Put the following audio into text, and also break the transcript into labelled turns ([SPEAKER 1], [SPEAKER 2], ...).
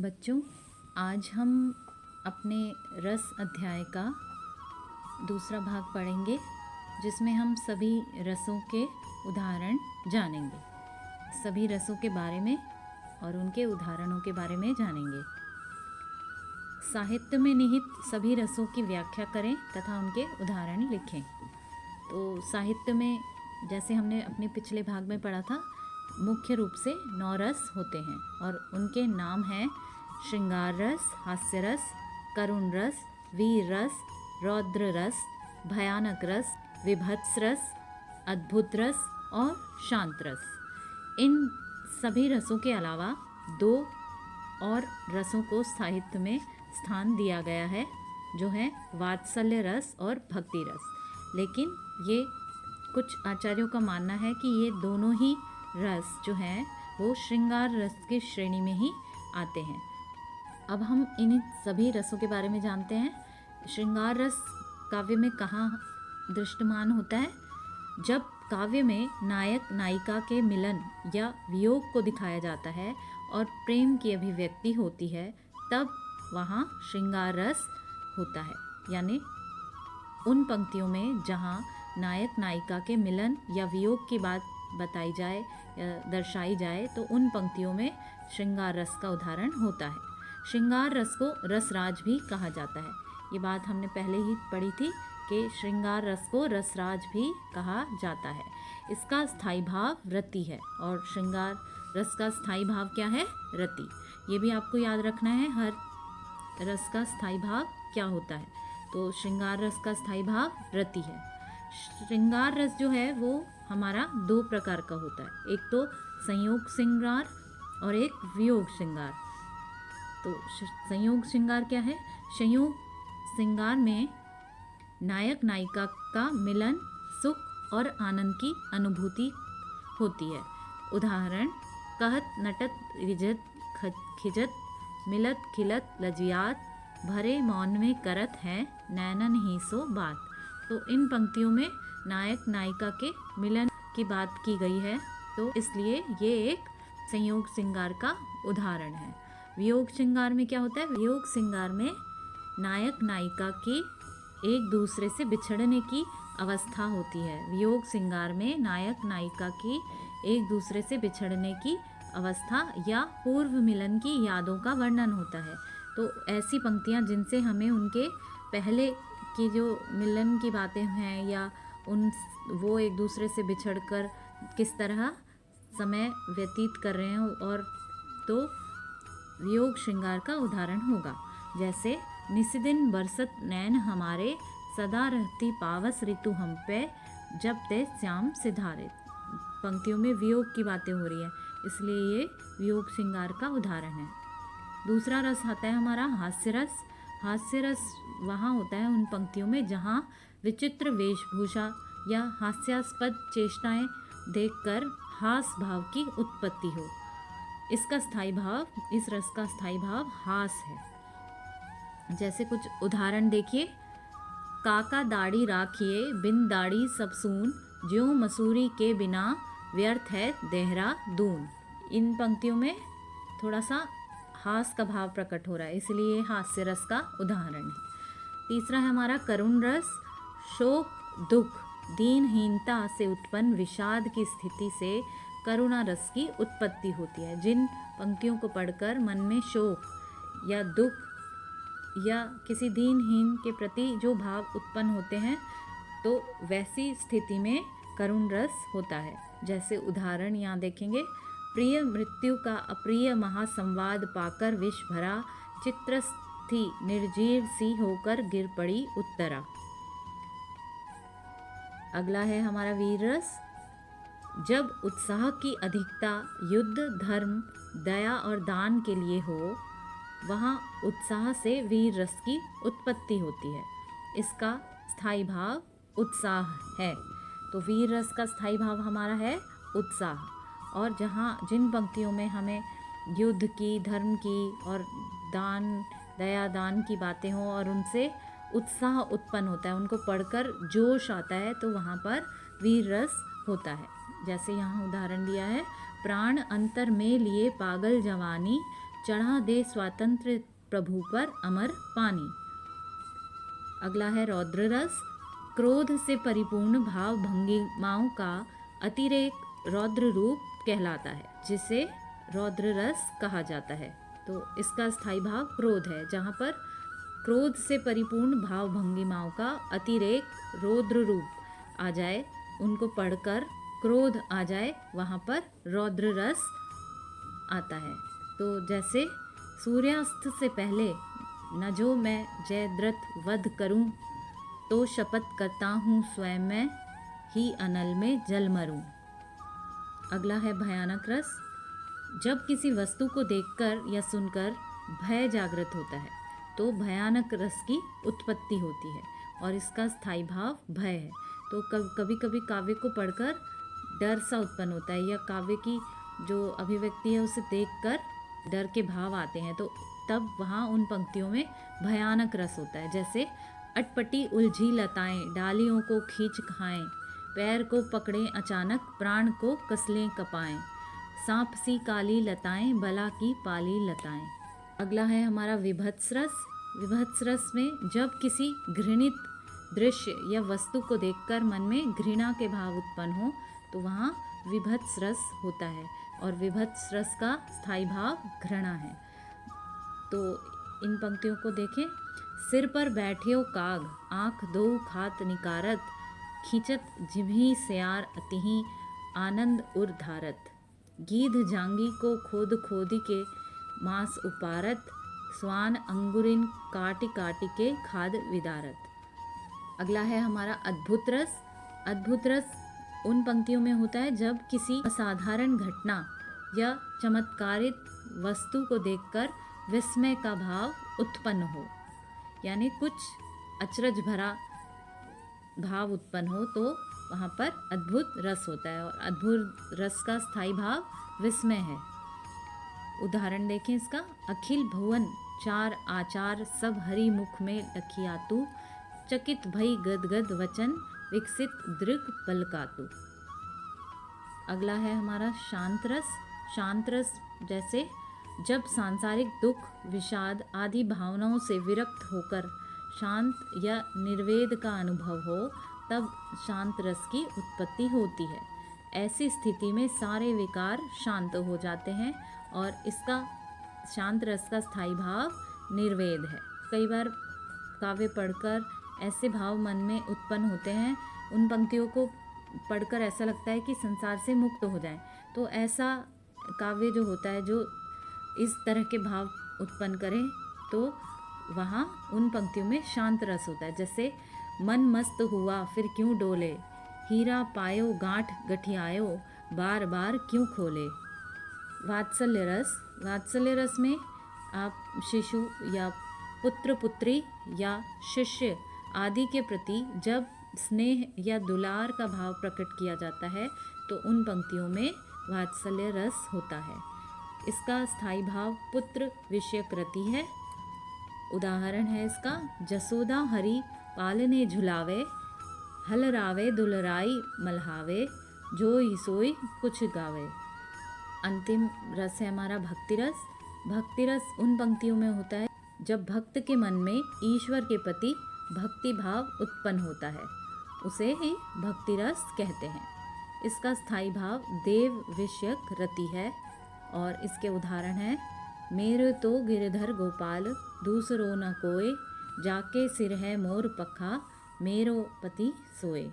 [SPEAKER 1] बच्चों, आज हम अपने रस अध्याय का दूसरा भाग पढ़ेंगे, जिसमें हम सभी रसों के उदाहरण जानेंगे। सभी रसों के बारे में और उनके उदाहरणों के बारे में जानेंगे। साहित्य में निहित सभी रसों की व्याख्या करें तथा उनके उदाहरण लिखें। तो साहित्य में, जैसे हमने अपने पिछले भाग में पढ़ा था, मुख्य रूप से 9 रस होते हैं और उनके नाम हैं श्रृंगार रस, हास्य रस, करुण रस, वीर रस, रौद्र रस, भयानक रस, विभत्स रस, अद्भुत रस और शांत रस। इन सभी रसों के अलावा 2 और रसों को साहित्य में स्थान दिया गया है, जो है वात्सल्य रस और भक्ति रस। लेकिन ये कुछ आचार्यों का मानना है कि ये दोनों ही रस जो हैं वो श्रृंगार रस की श्रेणी में ही आते हैं। अब हम इन सभी रसों के बारे में जानते हैं। श्रृंगार रस काव्य में कहाँ दृष्टमान होता है? जब काव्य में नायक नायिका के मिलन या वियोग को दिखाया जाता है और प्रेम की अभिव्यक्ति होती है, तब वहाँ श्रृंगार रस होता है। यानी उन पंक्तियों में जहाँ नायक नायिका के मिलन या वियोग की बात बताई जाए या दर्शाई जाए, तो उन पंक्तियों में श्रृंगार रस का उदाहरण होता है। श्रृंगार रस को रसराज भी कहा जाता है। ये बात हमने पहले ही पढ़ी थी कि श्रृंगार रस को रसराज भी कहा जाता है। इसका स्थायी भाव रति है और श्रृंगार रस का स्थायी भाव क्या है? रति। ये भी आपको याद रखना है, हर रस का स्थायी भाव क्या होता है। तो श्रृंगार रस का स्थायी भाव रति है। श्रृंगार रस जो है वो हमारा 2 प्रकार का होता है, एक तो संयोग श्रृंगार और एक वियोग श्रृंगार। तो संयोग श्रृंगार क्या है? संयोग श्रृंगार में नायक नायिका का मिलन, सुख और आनंद की अनुभूति होती है। उदाहरण: कहत नटत रिझत खिजत, मिलत खिलत लजियात, भरे मौन में करत है नैनन ही सो बात। तो इन पंक्तियों में नायक नायिका के मिलन की बात की गई है, तो इसलिए ये एक संयोग श्रृंगार का उदाहरण है। वियोग श्रृंगार में क्या होता है? वियोग श्रृंगार में नायक नायिका की एक दूसरे से बिछड़ने की अवस्था होती है। वियोग श्रृंगार में नायक नायिका की एक दूसरे से बिछड़ने की अवस्था या पूर्व मिलन की यादों का वर्णन होता है। तो ऐसी पंक्तियाँ जिनसे हमें उनके पहले की जो मिलन की बातें हैं या वो एक दूसरे से बिछड़कर किस तरह समय व्यतीत कर रहे हैं, और तो वियोग श्रृंगार का उदाहरण होगा। जैसे निस्दिन बरसत नैन हमारे, सदा रहती पावस ऋतु हम पे, जब ते श्याम सिधारे। पंक्तियों में वियोग की बातें हो रही है, इसलिए ये वियोग श्रृंगार का उदाहरण है। दूसरा रस आता है हमारा हास्य रस। हास्य रस वहाँ होता है उन पंक्तियों में जहाँ विचित्र वेशभूषा या हास्यास्पद चेष्टाएं देखकर हास भाव की उत्पत्ति हो। इसका स्थायी भाव, इस रस का स्थायी भाव हास है। जैसे कुछ उदाहरण देखिए: काका दाढ़ी राखिए, बिन दाढ़ी सब सून, ज्यों मसूरी के बिना व्यर्थ है देहरादून। इन पंक्तियों में थोड़ा सा हास का भाव प्रकट हो रहा है, इसलिए हास्य रस का उदाहरण है। तीसरा है हमारा करुण रस। शोक, दुख, दीनहीनता से उत्पन्न विषाद की स्थिति से करुणा रस की उत्पत्ति होती है। जिन पंक्तियों को पढ़कर मन में शोक या दुख या किसी दीनहीन के प्रति जो भाव उत्पन्न होते हैं, तो वैसी स्थिति में करुण रस होता है। जैसे उदाहरण यहाँ देखेंगे: प्रिय मृत्यु का अप्रिय महासंवाद पाकर विष भरा, चित्रस्थी निर्जीव सी होकर गिर पड़ी उत्तरा। अगला है हमारा वीर रस। जब उत्साह की अधिकता युद्ध, धर्म, दया और दान के लिए हो, वहाँ उत्साह से वीर रस की उत्पत्ति होती है। इसका स्थायी भाव उत्साह है। तो वीर रस का स्थायी भाव हमारा है उत्साह। और जहाँ जिन पंक्तियों में हमें युद्ध की, धर्म की और दान, दया, दान की बातें हों और उनसे उत्साह उत्पन्न होता है, उनको पढ़कर जोश आता है, तो वहाँ पर वीर रस होता है। जैसे यहाँ उदाहरण दिया है: प्राण अंतर में लिए पागल जवानी, चढ़ा दे स्वातंत्र प्रभु पर अमर पानी। अगला है रौद्र रस। क्रोध से परिपूर्ण भाव भंगिमाओं का अतिरेक रौद्र रूप कहलाता है, जिसे रौद्र रस कहा जाता है। तो इसका स्थायी भाव क्रोध है। जहाँ पर क्रोध से परिपूर्ण भाव भंगिमाओं का अतिरेक रौद्र रूप आ जाए, उनको पढ़कर क्रोध आ जाए, वहाँ पर रौद्र रस आता है। तो जैसे सूर्यास्त से पहले न जो मैं जयद्रथ वध करूं, तो शपथ करता हूँ स्वयं मैं ही अनल में जल मरूं। अगला है भयानक रस। जब किसी वस्तु को देखकर या सुनकर भय जागृत होता है, तो भयानक रस की उत्पत्ति होती है और इसका स्थायी भाव भय है। तो कभी कभी काव्य को पढ़कर डर सा उत्पन्न होता है, या काव्य की जो अभिव्यक्ति है उसे देखकर डर के भाव आते हैं, तो तब वहाँ उन पंक्तियों में भयानक रस होता है। जैसे अटपटी उलझी लताएं डालियों को खींच खाएं, पैर को पकड़ें अचानक प्राण को कसलें कपाएं, सांप सी काली लताएं बला की पाली लताएं। अगला है हमारा विभत्स रस। विभत्स रस में जब किसी घृणित दृश्य या वस्तु को देखकर मन में घृणा के भाव उत्पन्न हो, तो वहाँ विभत्स रस होता है और विभत्स रस का स्थायी भाव घृणा है। तो इन पंक्तियों को देखें। सिर पर बैठियो काग आँख दो खात निकारत, खींचत जिभी स्यार अतिही आनंद उर धारत, गीध जांगी को खोद खोदी के मांस उपारत, स्वान अंगुरिन काटी काटी के खाद विदारत। अगला है हमारा अद्भुत रस। अद्भुत रस उन पंक्तियों में होता है जब किसी असाधारण घटना या चमत्कारित वस्तु को देखकर विस्मय का भाव उत्पन्न हो, यानी कुछ अचरज भरा भाव उत्पन्न हो, तो वहाँ पर अद्भुत रस होता है। और अद्भुत रस का स्थायी भाव विस्मय है। उदाहरण देखें इसका। अखिल भुवन चार आचार सब हरि मुख में लखियातु, चकित भई गदगद वचन विकसित दृग पलकातु। अगला है हमारा शांत रस। शांत रस जैसे जब सांसारिक दुख विषाद आदि भावनाओं से विरक्त होकर शांत या निर्वेद का अनुभव हो, तब शांत रस की उत्पत्ति होती है। ऐसी स्थिति में सारे विकार शांत हो जाते हैं और इसका शांत रस का स्थायी भाव निर्वेद है। कई बार काव्य पढ़कर ऐसे भाव मन में उत्पन्न होते हैं, उन पंक्तियों को पढ़कर ऐसा लगता है कि संसार से मुक्त हो जाएं। तो ऐसा काव्य जो होता है, जो इस तरह के भाव उत्पन्न करें, तो वहाँ उन पंक्तियों में शांत रस होता है। जैसे मन मस्त हुआ फिर क्यों डोले, हीरा पायो गांठ गठियायो बार बार क्यों खोले। वात्सल्य रस। वात्सल्य रस में आप शिशु या पुत्र पुत्री या शिष्य आदि के प्रति जब स्नेह या दुलार का भाव प्रकट किया जाता है, तो उन पंक्तियों में वात्सल्य रस होता है। इसका स्थायी भाव पुत्र विषयक रति है। उदाहरण है इसका। जसोदा हरि पालने झुलावे, हल रावे दुलराई मल्हावे, जोई सोई कुछ गावे। अंतिम रस है हमारा भक्ति रस। भक्ति रस उन पंक्तियों में होता है जब भक्त के मन में ईश्वर के प्रति भक्ति भाव उत्पन्न होता है, उसे ही भक्ति रस कहते हैं। इसका स्थायी भाव देव विषयक रति है और इसके उदाहरण हैं। मेरे तो गिरधर गोपाल दूसरो न कोय, जाके सिर है मोर पखा मेरो पति सोए।